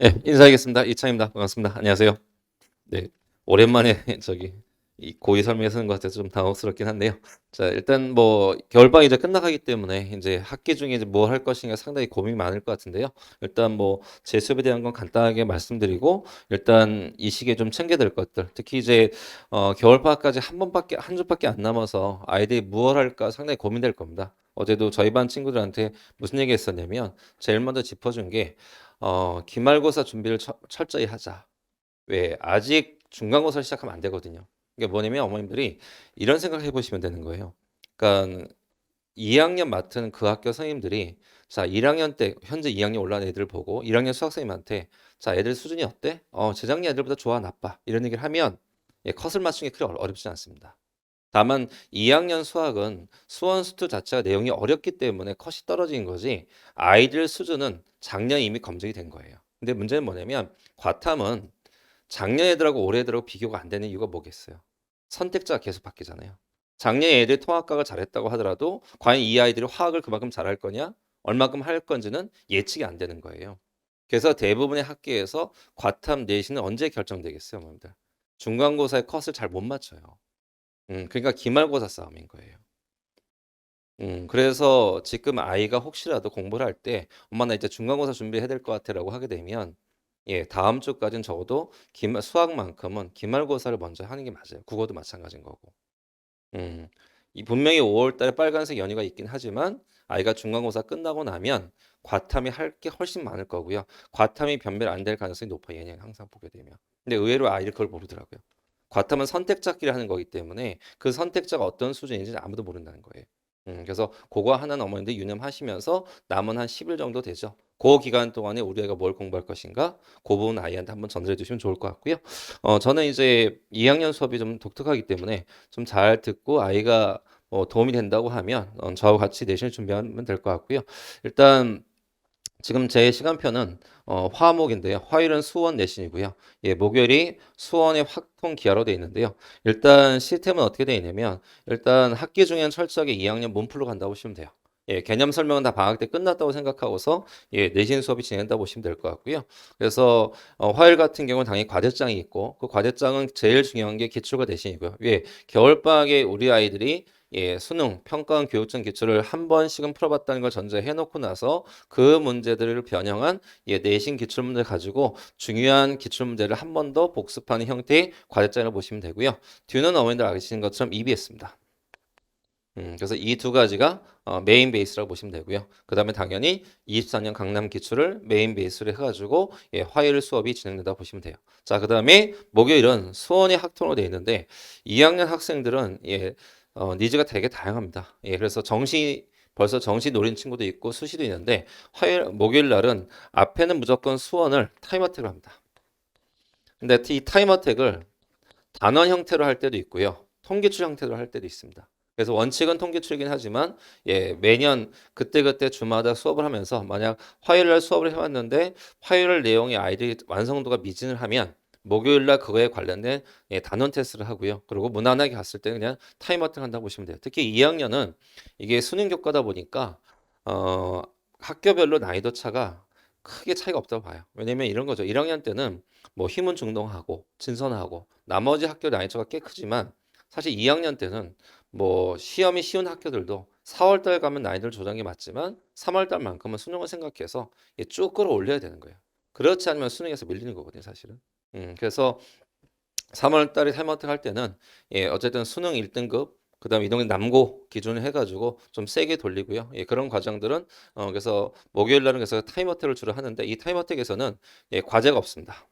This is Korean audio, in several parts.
예, 인사하겠습니다. 이창입니다. 반갑습니다. 안녕하세요. 네, 오랜만에 저기 이 고의 설명회 서는 것 같아서 좀 당혹스럽긴 한데요. 자, 일단 뭐 겨울방이 이제 끝나가기 때문에 이제 학기 중에 이제 뭘 할 것인가 상당히 고민이 많을 것 같은데요. 일단 뭐 제 수업에 대한 건 간단하게 말씀드리고 일단 이 시기에 좀 챙겨야 될 것들, 특히 이제 겨울방학까지 한 주밖에 안 남아서 아이들이 무엇 할까 상당히 고민될 겁니다. 어제도 저희 반 친구들한테 무슨 얘기 했었냐면 제일 먼저 짚어준 게 기말고사 준비를 철저히 하자. 왜 아직 중간고사를 시작하면 안 되거든요. 이게 뭐냐면 어머님들이 이런 생각을 해보시면 되는 거예요. 그러니까 2학년 맡은 그 학교 선생님들이 자 1학년 때 현재 2학년 올라온 애들 보고 1학년 수학선생님한테 자 애들 수준이 어때? 재작년 애들보다 좋아 나빠 이런 얘기를 하면 예, 컷을 맞추는 게 그리 어렵지 않습니다. 다만 2학년 수학은 수원 수투 자체가 내용이 어렵기 때문에 컷이 떨어진 거지 아이들 수준은 작년 이미 검증이 된 거예요. 근데 문제는 뭐냐면 과탐은 작년 애들하고 올해 애들하고 비교가 안 되는 이유가 뭐겠어요? 선택자가 계속 바뀌잖아요. 작년 애들 통합과가 잘했다고 하더라도 과연 이 아이들이 화학을 그만큼 잘할 거냐? 얼마큼 할 건지는 예측이 안 되는 거예요. 그래서 대부분의 학교에서 과탐 내신은 언제 결정되겠어요, 여러분들? 중간고사의 컷을 잘 못 맞춰요. 그러니까 기말고사 싸움인 거예요. 그래서 지금 아이가 혹시라도 공부를 할 때 엄마 나 이제 중간고사 준비해야 될 것 같아라고 하게 되면 예, 다음 주까지는 적어도 수학만큼은 기말고사를 먼저 하는 게 맞아요. 국어도 마찬가지인 거고. 음, 이 분명히 5월 달에 빨간색 연휴가 있긴 하지만 아이가 중간고사 끝나고 나면 과탐이 할 게 훨씬 많을 거고요. 과탐이 변별 안 될 가능성이 높아요. 얘는 항상 보게 되면. 근데 의외로 아이들 그걸 모르더라고요. 과탐은 선택 찾기를 하는 거기 때문에 그 선택자가 어떤 수준인지 아무도 모른다는 거예요. 그래서 그거 하나는 어머님들 유념하시면서 남은 한 10일 정도 되죠. 그 기간 동안에 우리 애가 뭘 공부할 것인가? 그 부분 아이한테 한번 전달해 주시면 좋을 것 같고요. 저는 이제 2학년 수업이 좀 독특하기 때문에 좀 잘 듣고 아이가 도움이 된다고 하면 저하고 같이 내신을 준비하면 될 것 같고요. 일단 지금 제 시간표는 화목인데요. 화요일은 수원 내신이고요. 예, 목요일이 수원의 확통 기하로 되어 있는데요. 일단 시스템은 어떻게 되어 있냐면 일단 학기 중에는 철저하게 2학년 몸풀러 간다고 보시면 돼요. 예, 개념 설명은 다 방학 때 끝났다고 생각하고서 예, 내신 수업이 진행된다고 보시면 될 것 같고요. 그래서 화요일 같은 경우는 당연히 과제장이 있고 그 과제장은 제일 중요한 게 기출과 내신이고요. 예, 겨울방학에 우리 아이들이 예, 수능, 평가원 교육청 기출을 한 번씩은 풀어봤다는 걸 전제해 놓고 나서 그 문제들을 변형한 예, 내신 기출문제 가지고 중요한 기출문제를 한 번 더 복습하는 형태의 과제장을 보시면 되고요. 뒤는 어머니들 아시는 것처럼 EBS입니다. 그래서 이 두 가지가 메인 베이스라고 보시면 되고요. 그 다음에 당연히 24년 강남 기출을 메인 베이스로 해가지고 예, 화요일 수업이 진행된다고 보시면 돼요. 자, 그 다음에 목요일은 수원의 학통으로 되어 있는데 2학년 학생들은 예, 니즈가 되게 다양합니다. 예, 그래서 벌써 정시 노린 친구도 있고 수시도 있는데 목요일 날은 앞에는 무조건 수원을 타임어택을 합니다. 근데 이 타임어택을 단원 형태로 할 때도 있고요. 통기출 형태로 할 때도 있습니다. 그래서 원칙은 통기출이긴 하지만 예, 매년 그때그때 주마다 수업을 하면서 만약 화요일 날 수업을 해왔는데 화요일 내용의 아이들이 완성도가 미진을 하면 목요일 날 그거에 관련된 예, 단원 테스트를 하고요. 그리고 무난하게 갔을 때 그냥 타임어택 한다고 보시면 돼요. 특히 2학년은 이게 수능 교과다 보니까 어, 학교별로 난이도 차가 크게 차이가 없다고 봐요. 왜냐면 이런 거죠. 1학년 때는 뭐 힘은 중동하고 진선하고 나머지 학교 난이도가 꽤 크지만 사실 2학년 때는 뭐 시험이 쉬운 학교들도 4월 달 가면 난이도를 조정이 맞지만 3월 달만큼은 수능을 생각해서 쭉 끌어올려야 되는 거예요. 그렇지 않으면 수능에서 밀리는 거거든요, 사실은. 그래서 3월 달에 타임아웃 할 때는 예, 어쨌든 수능 1등급 그다음 이동의 남고 기준을 해가지고 좀 세게 돌리고요. 예, 그런 과정들은 그래서 목요일 날은 그래서 타임어택을 주로 하는데 이 타임어택에서는 예, 과제가 없습니다.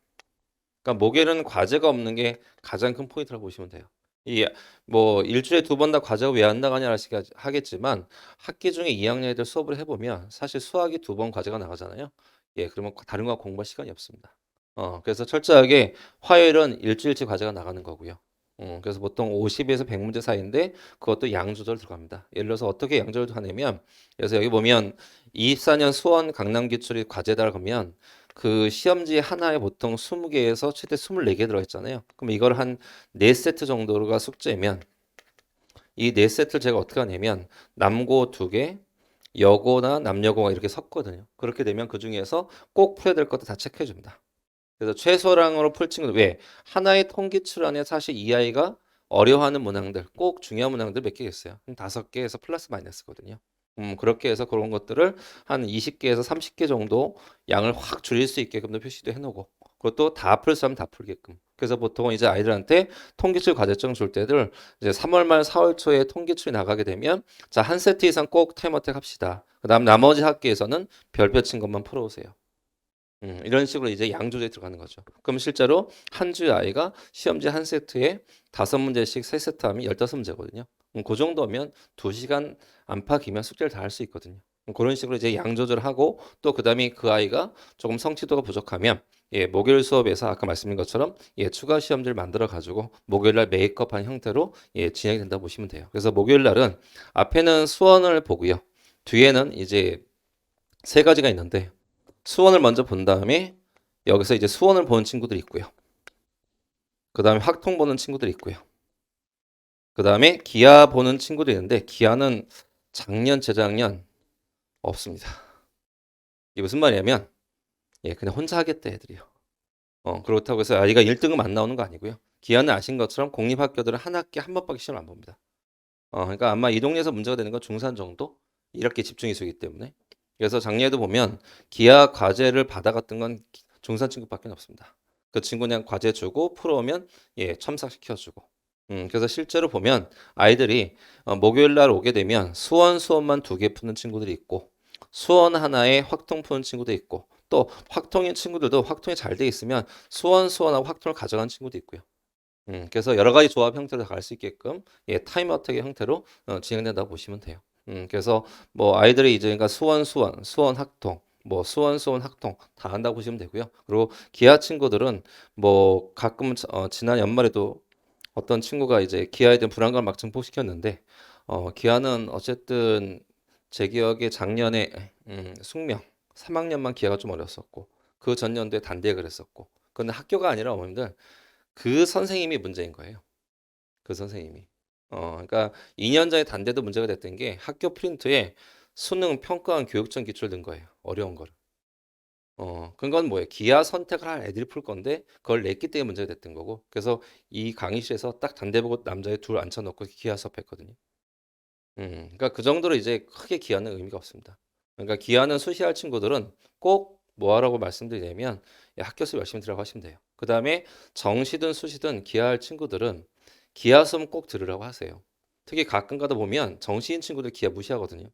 그러니까 목요일은 과제가 없는 게 가장 큰 포인트라고 보시면 돼요. 이 뭐 일주일에 두 번 다 과제가 왜 안 나가냐 하겠지만 학기 중에 2학년 애들 수업을 해보면 사실 수학이 두 번 과제가 나가잖아요. 예, 그러면 다른 거 공부할 시간이 없습니다. 그래서 철저하게 화요일은 일주일치 과제가 나가는 거고요. 그래서 보통 50에서 100문제 사이인데 그것도 양 조절 들어갑니다. 예를 들어서 어떻게 양 조절을 하냐면 그래서 여기 보면 24년 수원 강남 기출이 과제다 그러면 그 시험지 하나에 보통 20개에서 최대 24개 들어있잖아요. 그럼 이걸 한 4세트 정도가 숙제면 이 4세트를 제가 어떻게 하냐면 남고 2개, 여고나 남여고가 이렇게 섞거든요. 그렇게 되면 그 중에서 꼭 풀어야 될 것도 다 체크해 줍니다. 그래서 최소량으로 풀 친구들 왜 하나의 통기출 안에 사실 이 아이가 어려워하는 문항들 꼭 중요한 문항들 몇 개 있어요. 한 5개에서 플러스 마이너스거든요. 그렇게 해서 그런 것들을 한 20개에서 30개 정도 양을 확 줄일 수 있게끔도 표시도 해놓고 그것도 다 풀 수 하면 다 풀게끔. 그래서 보통은 이제 아이들한테 통기출 과제증 줄 때들 이제 3월 말 4월 초에 통기출이 나가게 되면 자, 한 세트 이상 꼭 타임어택 합시다. 그다음 나머지 학기에서는 별표 친 것만 풀어오세요. 이런 식으로 이제 양조제에 들어가는 거죠. 그럼 실제로 한 주에 아이가 시험지 한 세트에 5문제씩 3세트 하면 15문제거든요. 그 정도면 2시간 안팎이면 숙제를 다 할 수 있거든요. 그런 식으로 이제 양조절을 하고 또 그다음에 그 아이가 조금 성취도가 부족하면 예, 목요일 수업에서 아까 말씀드린 것처럼 예, 추가 시험지를 만들어 가지고 목요일 날 메이크업한 형태로 예, 진행이 된다고 보시면 돼요. 그래서 목요일 날은 앞에는 수원을 보고요. 뒤에는 이제 세 가지가 있는데 수원을 먼저 본 다음에 여기서 이제 수원을 보는 친구들이 있고요. 그 다음에 확통 보는 친구들이 있고요. 그 다음에 기하 보는 친구들이 있는데 기하는 작년, 재작년 없습니다. 이게 무슨 말이냐면 예, 그냥 혼자 하겠다 애들이요. 그렇다고 해서 아이가 1등은 안 나오는 거 아니고요. 기하는 아신 것처럼 공립학교들은 한 학기에 한 번밖에 시험을 안 봅니다. 그러니까 아마 이 동네에서 문제가 되는 건 중산 정도 이렇게 집중이 되기 때문에 그래서 작년에도 보면 기하 과제를 받아갔던 건 중산 친구밖에 없습니다. 그 친구 그냥 과제 주고 풀어오면 예 첨삭시켜주고 그래서 실제로 보면 아이들이 목요일 날 오게 되면 수원만 2개 푸는 친구들이 있고 수원 하나에 확통 푸는 친구도 있고 또 확통인 친구들도 확통이 잘 돼 있으면 수원하고 확통을 가져간 친구도 있고요. 그래서 여러 가지 조합 형태로 갈 수 있게끔 예, 타임 어택의 형태로 진행된다고 보시면 돼요. 그래서 뭐 아이들이 이제 그러니까 수원 학통, 뭐 수원 학통 다 한다고 보시면 되고요. 그리고 기아 친구들은 뭐 가끔 지난 연말에도 어떤 친구가 이제 기아에 대한 불안감을 막 증폭시켰는데 기아는 어쨌든 제 기억에 작년에 숙명 3학년만 기아가 좀 어렸었고 그 전년도에 단대에 그랬었고 근데 학교가 아니라 어머님들 그 선생님이 문제인 거예요. 그 선생님이. 그러니까 2년 전에 단대도 문제가 됐던 게 학교 프린트에 수능 평가원 교육청 기출 든 거예요. 어려운 거를. 그건 뭐예요? 기하 선택을 할 애들이 풀 건데 그걸 냈기 때문에 문제가 됐던 거고. 그래서 이 강의실에서 딱 단대 보고 남자애 둘 앉혀놓고 기하 수업했거든요. 그러니까 그 정도로 이제 크게 기하는 의미가 없습니다. 그러니까 기하는 수시할 친구들은 꼭 뭐하라고 말씀드리냐면 학교 수업 열심히 들어가고 하시면 돼요. 그 다음에 정시든 수시든 기하할 친구들은 기하 수업 꼭 들으라고 하세요. 특히 가끔 가다 보면 정시인 친구들 기하 무시하거든요.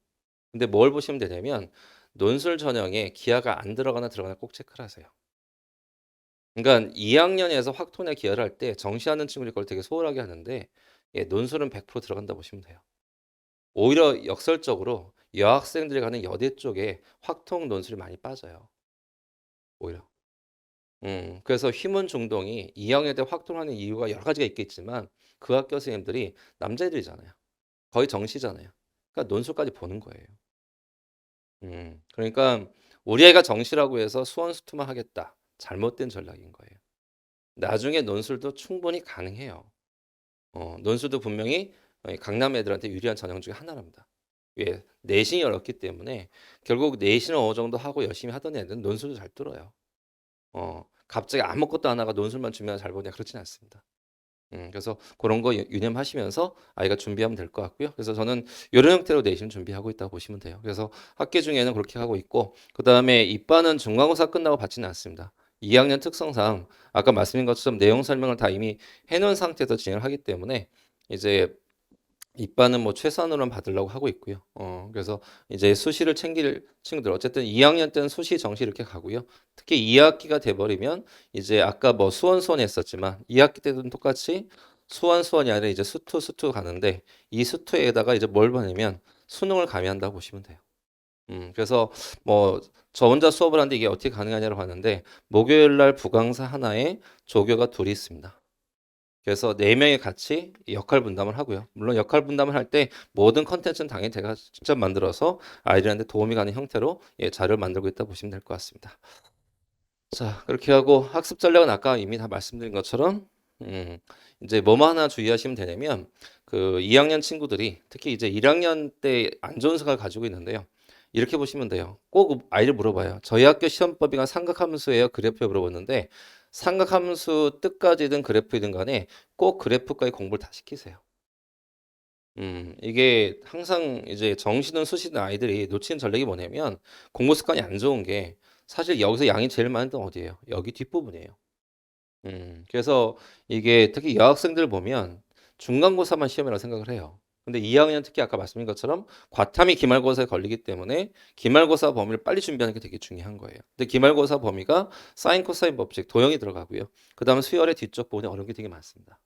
근데 뭘 보시면 되냐면 논술 전형에 기하가 안 들어가나 들어가나 꼭 체크를 하세요. 그러니까 2학년에서 확통이나 기하를 할 때 정시하는 친구들이 그걸 되게 소홀하게 하는데 예, 논술은 100% 들어간다 보시면 돼요. 오히려 역설적으로 여학생들이 가는 여대 쪽에 확통 논술이 많이 빠져요. 오히려. 그래서 휘문 중동이 2학년 때 확통하는 이유가 여러 가지가 있겠지만 그 학교 선생님들이 남자애들이잖아요. 거의 정시잖아요. 그러니까 논술까지 보는 거예요. 그러니까 우리 애가 정시라고 해서 수원수투만 하겠다. 잘못된 전략인 거예요. 나중에 논술도 충분히 가능해요. 논술도 분명히 강남 애들한테 유리한 전형 중에 하나랍니다. 왜? 내신이 어렵기 때문에 결국 내신을 어느 정도 하고 열심히 하던 애들은 논술도 잘 뚫어요. 갑자기 아무것도 안 하고 논술만 주면 잘 보냐 그렇진 않습니다. 그래서 그런 거 유념하시면서 아이가 준비하면 될 것 같고요. 그래서 저는 이런 형태로 내신 준비하고 있다고 보시면 돼요. 그래서 학기 중에는 그렇게 하고 있고 그 다음에 입반은 중간고사 끝나고 받지는 않습니다. 2학년 특성상 아까 말씀드린 것처럼 내용 설명을 다 이미 해놓은 상태에서 진행을 하기 때문에 이제 입반은 뭐 최소한으로는 받으려고 하고 있고요. 그래서 이제 수시를 챙길 친구들 어쨌든 2학년 때는 수시 정시 이렇게 가고요. 특히 2학기가 돼버리면 이제 아까 뭐 수원 했었지만 2학기 때도 똑같이 수원이 아니라 이제 수투 가는데 이 수투에다가 이제 뭘 보냐면 수능을 가미한다고 보시면 돼요. 그래서 뭐 저 혼자 수업을 하는데 이게 어떻게 가능하냐고 하는데 목요일 날 부강사 하나에 조교가 둘이 있습니다. 그래서 네 명이 같이 역할 분담을 하고요. 물론 역할 분담을 할 때 모든 컨텐츠는 당연히 제가 직접 만들어서 아이들한테 도움이 가는 형태로 예, 자료를 만들고 있다 보시면 될 것 같습니다. 자, 그렇게 하고 학습 전략은 아까 이미 다 말씀드린 것처럼 이제 뭐만 하나 주의하시면 되냐면 그 2학년 친구들이 특히 이제 1학년 때 안 좋은 생각을 가지고 있는데요. 이렇게 보시면 돼요. 꼭 아이를 물어봐요. 저희 학교 시험법이가 삼각함수예요? 그래프에 물어보는데 삼각함수 뜻까지든 그래프이든 간에 꼭 그래프까지 공부를 다 시키세요. 이게 항상 이제 정시든 수시든 아이들이 놓치는 전략이 뭐냐면 공부 습관이 안 좋은 게 사실 여기서 양이 제일 많은 건 어디예요? 여기 뒷부분이에요. 그래서 이게 특히 여학생들 보면 중간고사만 시험이라고 생각을 해요. 근데 2학년 특히 아까 말씀드린 것처럼 과탐이 기말고사에 걸리기 때문에 기말고사 범위를 빨리 준비하는 게 되게 중요한 거예요. 근데 기말고사 범위가 사인 코사인 법칙 도형이 들어가고요. 그다음에 수열의 뒤쪽 부분에 어려운 게 되게 많습니다.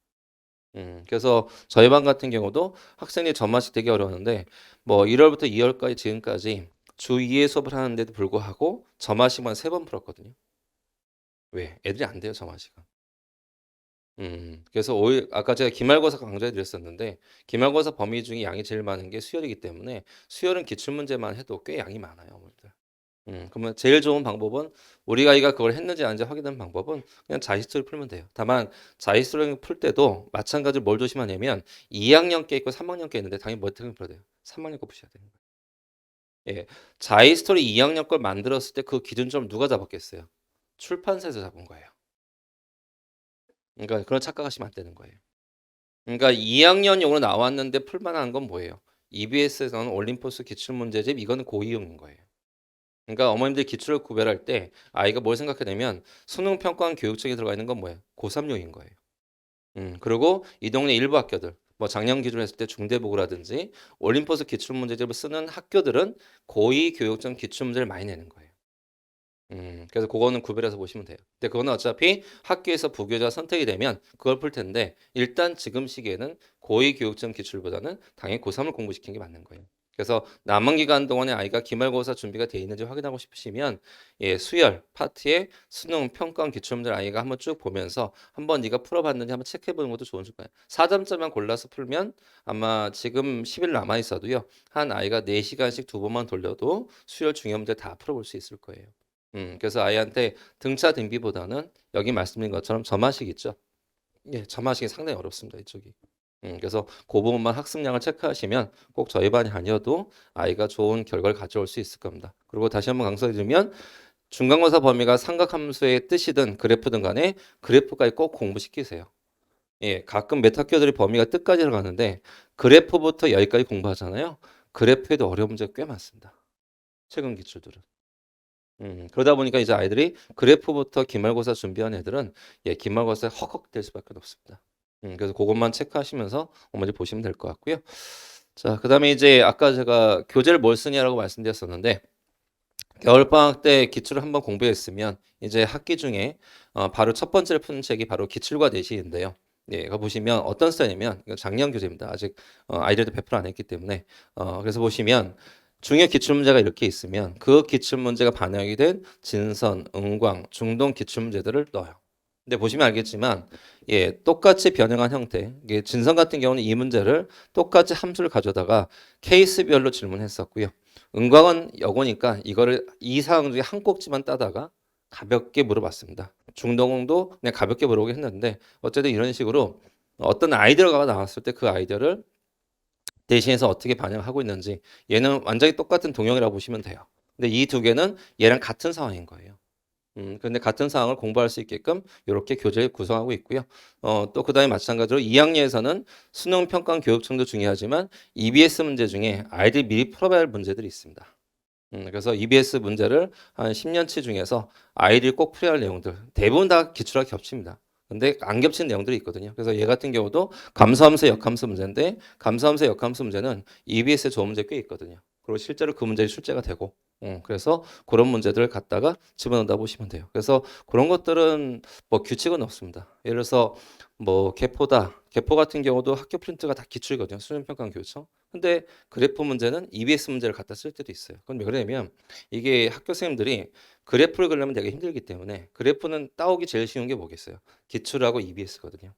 그래서 저희 반 같은 경우도 학생이 전마식 되게 어려웠는데 뭐 1월부터 2월까지 지금까지 주 2회 수업을 하는데도 불구하고 저마식만 3번 풀었거든요. 왜? 애들이 안 돼요, 저마식은. 그래서 오히 아까 제가 기말고사 강조해 드렸었는데 기말고사 범위 중에 양이 제일 많은 게 수열이기 때문에 수열은 기출문제만 해도 꽤 양이 많아요, 어머니들. 그러면 제일 좋은 방법은 우리 아이가 그걸 했는지 아닌지 확인하는 방법은 그냥 자기스토리 풀면 돼요. 다만 자기스토리 풀 때도 마찬가지로 뭘 조심하냐면 2학년 게 있고 3학년 게 있는데 당연히 어떻게 풀어야 돼요? 3학년 거 푸셔야 되는 거예요. 예. 자기스토리 2학년 걸 만들었을 때 그 기준점을 누가 잡았겠어요? 출판사에서 잡은 거예요. 그러니까 그런 착각하시면 안 되는 거예요. 그러니까 2학년용으로 나왔는데 풀만한 건 뭐예요? EBS에서는 올림포스 기출문제집 이거는 고이용인 거예요. 그러니까 어머님들 기출을 구별할 때 아이가 뭘 생각하냐면 수능 평가원 교육청에 들어가 있는 건 뭐예요? 고3용인 거예요. 그리고 이 동네 일부 학교들 뭐 작년 기준으로 했을 때 중대부고라든지 올림포스 기출문제집을 쓰는 학교들은 고2 교육청 기출문제를 많이 내는 거예요. 그래서 그거는 구별해서 보시면 돼요. 근데 그거는 어차피 학교에서 부교재가 선택이 되면 그걸 풀 텐데 일단 지금 시기에는 고2 교육청 기출보다는 당연히 고3을 공부시키는 게 맞는 거예요. 그래서 남은 기간 동안에 아이가 기말고사 준비가 돼 있는지 확인하고 싶으시면 예, 수열 파트에 수능 평가원 기출문제를 아이가 한번 쭉 보면서 한번 네가 풀어봤는지 한번 체크해 보는 것도 좋은 거예요. 4점짜리만 골라서 풀면 아마 지금 10일 남아 있어도요. 한 아이가 4시간씩 2번만 돌려도 수열 중요 문제 다 풀어볼 수 있을 거예요. 그래서 아이한테 등차 등비보다는 여기 말씀드린 것처럼 점화식 있죠. 예, 점화식이 상당히 어렵습니다. 이쪽이. 그래서 그 부분만 학습량을 체크하시면 꼭 저희 반이 아니어도 아이가 좋은 결과를 가져올 수 있을 겁니다. 그리고 다시 한번 강조해드리면 중간고사 범위가 삼각함수의 뜻이든 그래프든 간에 그래프까지 꼭 공부시키세요. 예, 가끔 몇 학교들이 범위가 뜻까지 들어가는데 그래프부터 여기까지 공부하잖아요. 그래프에도 어려운 문제가 꽤 많습니다. 최근 기출들은. 그러다 보니까 이제 아이들이 그래프부터 기말고사 준비한 애들은 예, 기말고사에 헉헉될 수밖에 없습니다. 그래서 그것만 체크하시면서 어머니 보시면 될 것 같고요. 자, 그다음에 이제 아까 제가 교재를 뭘 쓰냐라고 말씀드렸었는데 겨울방학 때 기출을 한번 공부했으면 이제 학기 중에 바로 첫 번째로 푸는 책이 바로 기출과 내신인데요. 예, 이거 보시면 어떤 스타일이냐면 이거 작년 교재입니다. 아직 아이들도 배포를 안 했기 때문에 그래서 보시면 중요 기출문제가 이렇게 있으면 그 기출문제가 반영이 된 진선, 은광, 중동 기출문제들을 넣어요. 근데 보시면 알겠지만 예, 똑같이 변형한 형태. 이게 진선 같은 경우는 이 문제를 똑같이 함수를 가져다가 케이스별로 질문했었고요. 은광은 역어니까 이거를 이 사항 중에 한 꼭지만 따다가 가볍게 물어봤습니다. 중동도 그냥 가볍게 물어보긴 했는데 어쨌든 이런 식으로 어떤 아이디어가 나왔을 때 그 아이디어를 대신해서 어떻게 반영하고 있는지 얘는 완전히 똑같은 동형이라고 보시면 돼요. 근데 이 두 개는 얘랑 같은 상황인 거예요. 근데 같은 상황을 공부할 수 있게끔 이렇게 교재를 구성하고 있고요. 또 그다음에 마찬가지로 2학년에서는 수능 평가 교육청도 중요하지만 EBS 문제 중에 아이들이 미리 풀어봐야 할 문제들이 있습니다. 그래서 EBS 문제를 한 10년치 중에서 아이들이 꼭 풀어야 할 내용들 대부분 다 기출과 겹칩니다. 근데 안 겹치는 내용들이 있거든요. 그래서 얘 같은 경우도 감소함수 역함수 문제인데 감소함수 역함수 문제는 EBS에 좋은 문제 꽤 있거든요. 그리고 실제로 그 문제가 출제가 되고 그래서 그런 문제들을 갖다가 집어넣는다 보시면 돼요. 그래서 그런 것들은 뭐 규칙은 없습니다. 예를 들어서 뭐 개포다. 개포 같은 경우도 학교 프린트가 다 기출이거든요. 수능평가 교육청. 근데 그래프 문제는 EBS 문제를 갖다 쓸 때도 있어요. 그건 왜 그러냐면 이게 학교 선생님들이 그래프를 그리려면 되게 힘들기 때문에 그래프는 따오기 제일 쉬운 게 뭐겠어요? 기출하고 EBS거든요.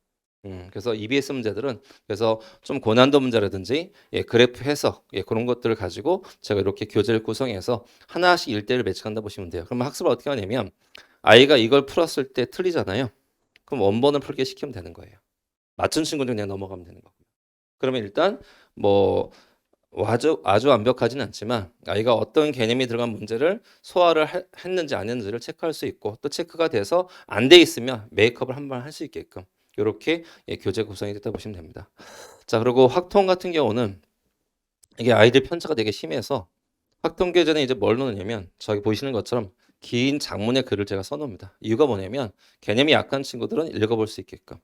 그래서 EBS 문제들은 그래서 좀 고난도 문제라든지 예, 그래프 해석 예, 그런 것들을 가지고 제가 이렇게 교재를 구성해서 하나씩 일대를 매칭한다 보시면 돼요. 그러면 학습을 어떻게 하냐면 아이가 이걸 풀었을 때 틀리잖아요. 그럼 원본을 풀게 시키면 되는 거예요. 맞춘 친구는 그냥 넘어가면 되는 거고요. 그러면 일단 뭐 아주 완벽하진 않지만 아이가 어떤 개념이 들어간 문제를 소화를 했는지 안 했는지를 체크할 수 있고 또 체크가 돼서 안 돼 있으면 메이크업을 한 번 할 수 있게끔 이렇게 교재 구성이 됐다 보시면 됩니다. 자, 그리고 확통 같은 경우는 이게 아이들 편차가 되게 심해서 확통 교재는 이제 뭘 넣느냐면 저기 보시는 것처럼 긴 장문의 글을 제가 써놓습니다. 이유가 뭐냐면 개념이 약한 친구들은 읽어볼 수 있게끔.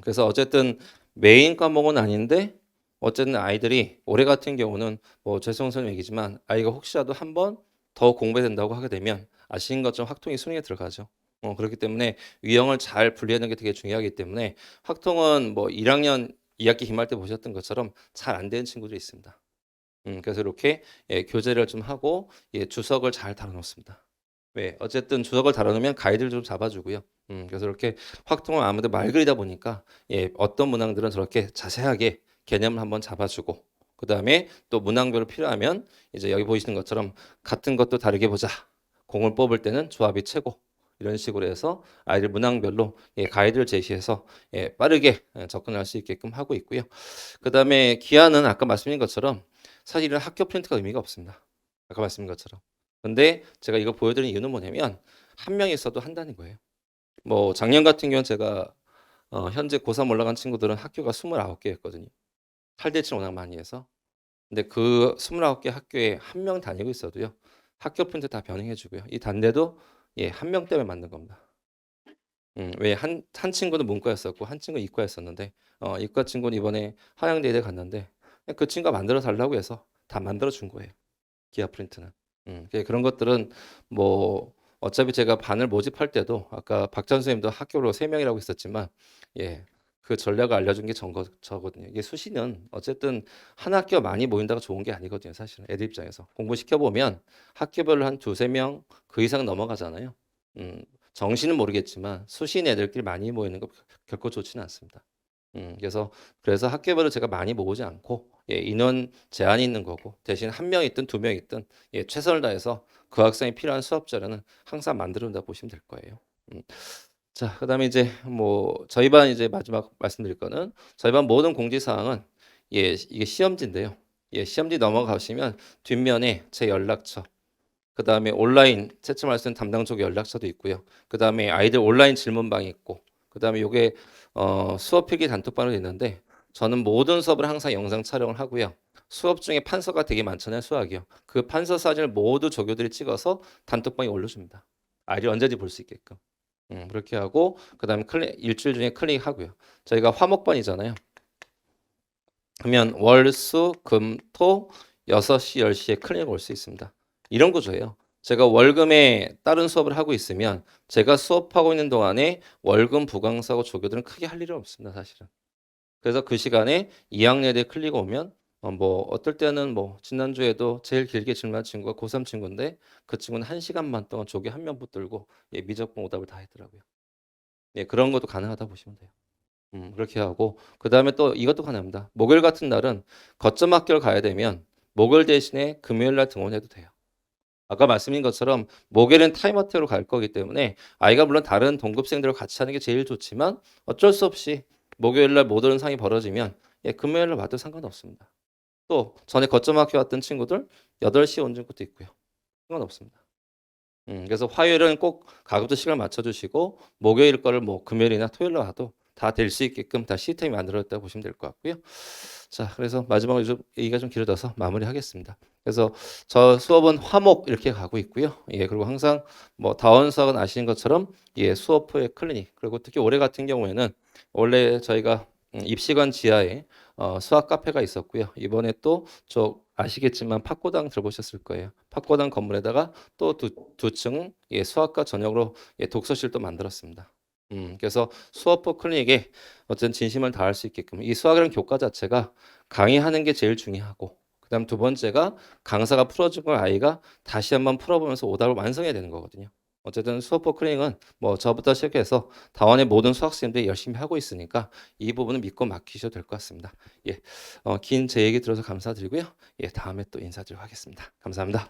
그래서 어쨌든 메인 과목은 아닌데 어쨌든 아이들이 올해 같은 경우는 뭐 죄송스러운 얘기지만 아이가 혹시라도 한 번 더 공부해야 된다고 하게 되면 아시는 것처럼 확통이 수능에 들어가죠. 그렇기 때문에 유형을 잘 분리하는 게 되게 중요하기 때문에 확통은 뭐 1학년 2학기 기말 때 보셨던 것처럼 잘 안 되는 친구들이 있습니다. 그래서 이렇게 교재를 좀 하고 주석을 잘 달아놓습니다. 왜? 어쨌든 주석을 달아놓으면 가이드를 좀 잡아주고요. 그래서 이렇게 확통을 아무래도 말 그리다 보니까 어떤 문항들은 저렇게 자세하게 개념을 한번 잡아주고 그 다음에 또 문항별로 필요하면 이제 여기 보이시는 것처럼 같은 것도 다르게 보자. 공을 뽑을 때는 조합이 최고. 이런 식으로 해서 아이들 문항별로 가이드를 제시해서 빠르게 접근할 수 있게끔 하고 있고요. 그 다음에 기한은 아까 말씀드린 것처럼 사실은 학교 프린트가 의미가 없습니다. 아까 말씀드린 것처럼. 근데 제가 이거 보여드린 이유는 뭐냐면 한 명이 있어도 한다는 거예요. 뭐 작년 같은 경우는 제가 현재 고3 올라간 친구들은 학교가 29개였거든요. 8대7 워낙 많이 해서. 근데 그 29개 학교에 한 명 다니고 있어도요. 학교 프린트 다 변형해 주고요. 이 단대도 한 명 때문에 만든 겁니다. 왜 한 친구는 문과였었고 한 친구는 이과였었는데 이과 친구는 이번에 한양대에 갔는데 그 친구가 만들어 달라고 해서 다 만들어 준 거예요. 기아 프린트는. 그런 것들은 뭐 어차피 제가 반을 모집할 때도 아까 박찬 선생님도 학교로 3명이라고 했었지만 그 전략을 알려준 게 저거든요. 이게 수시는 어쨌든 한 학교가 많이 모인다가 좋은 게 아니거든요. 사실은 애들 입장에서 공부시켜보면 학교별로 한 두세 명 그 이상 넘어가잖아요. 정시는 모르겠지만 수시인 애들끼리 많이 모이는 거 결코 좋지는 않습니다. 그래서 학교별로 제가 많이 모으지 않고 인원 제한이 있는 거고 대신 한 명 있든 두 명 있든 최선을 다해서 그 학생이 필요한 수업 자료는 항상 만들어낸다 보시면 될 거예요. 자, 그다음에 이제 뭐 저희 반 이제 마지막 말씀드릴 거는 저희 반 모든 공지 사항은 이게 시험지인데요. 시험지 넘어가시면 뒷면에 제 연락처, 그다음에 온라인 채점할 수 있는 담당 쪽 연락처도 있고요. 그다음에 아이들 온라인 질문방이 있고, 그다음에 요게 수업 필기 단톡방으로 있는데 저는 모든 수업을 항상 영상 촬영을 하고요. 수업 중에 판서가 되게 많잖아요, 수학이요. 그 판서 사진을 모두 조교들이 찍어서 단톡방에 올려줍니다. 아이들이 언제든지 볼 수 있게끔. 그렇게 하고 그다음에 일주일 중에 클릭하고요. 저희가 화목반이잖아요. 그러면 월, 수, 금, 토 6시, 10시에 클릭 올 수 있습니다. 이런 구조예요. 제가 월금에 다른 수업을 하고 있으면 제가 수업하고 있는 동안에 월금 부강사고 조교들은 크게 할 일은 없습니다, 사실은. 그래서 그 시간에 2학년에 클릭 오면 뭐 어떨 때는 뭐 지난주에도 제일 길게 질문한 친구가 고3 친구인데 그 친구는 1시간만 동안 조교 한 명 붙들고 미적분 오답을 다 했더라고요. 그런 것도 가능하다 보시면 돼요. 그렇게 하고 그다음에 또 이것도 가능합니다. 목요일 같은 날은 거점 학교를 가야 되면 목요일 대신에 금요일 날 등원해도 돼요. 아까 말씀드린 것처럼 목요일은 타임어택으로 갈 거기 때문에 아이가 물론 다른 동급생들과 같이 하는 게 제일 좋지만 어쩔 수 없이 목요일 날 못 오는 상황이 벌어지면 금요일 날 와도 상관없습니다. 또 전에 거점 학교 왔던 친구들 8시에 온 친구도 있고요. 상관없습니다. 그래서 화요일은 꼭 가급적 시간을 맞춰주시고 목요일 거를 뭐 금요일이나 토요일 날 와도 다 될 수 있게끔 다 시스템이 만들어졌다고 보시면 될 것 같고요. 자, 그래서 마지막으로 좀 얘기가 좀 길어져서 마무리하겠습니다. 그래서 저 수업은 화목 이렇게 가고 있고요. 그리고 항상 뭐 다원 수학은 아시는 것처럼 수업 후에 클리닉 그리고 특히 올해 같은 경우에는 원래 저희가 입시관 지하에 수학 카페가 있었고요. 이번에 또 저 아시겠지만 팟고당 들어보셨을 거예요. 팟고당 건물에다가 또 두 층 수학과 전용으로 독서실도 만들었습니다. 그래서 수업 후 클리닉에 어쨌든 진심을 다할 수 있게끔 이 수학이라는 교과 자체가 강의하는 게 제일 중요하고 그다음 두 번째가 강사가 풀어준 걸 아이가 다시 한번 풀어보면서 오답을 완성해야 되는 거거든요. 어쨌든 수업 후 클리닉은 뭐 저부터 시작해서 다원의 모든 수학생들이 열심히 하고 있으니까 이 부분은 믿고 맡기셔도 될 것 같습니다. 긴 제 얘기 들어서 감사드리고요. 다음에 또 인사드리도록 하겠습니다. 감사합니다.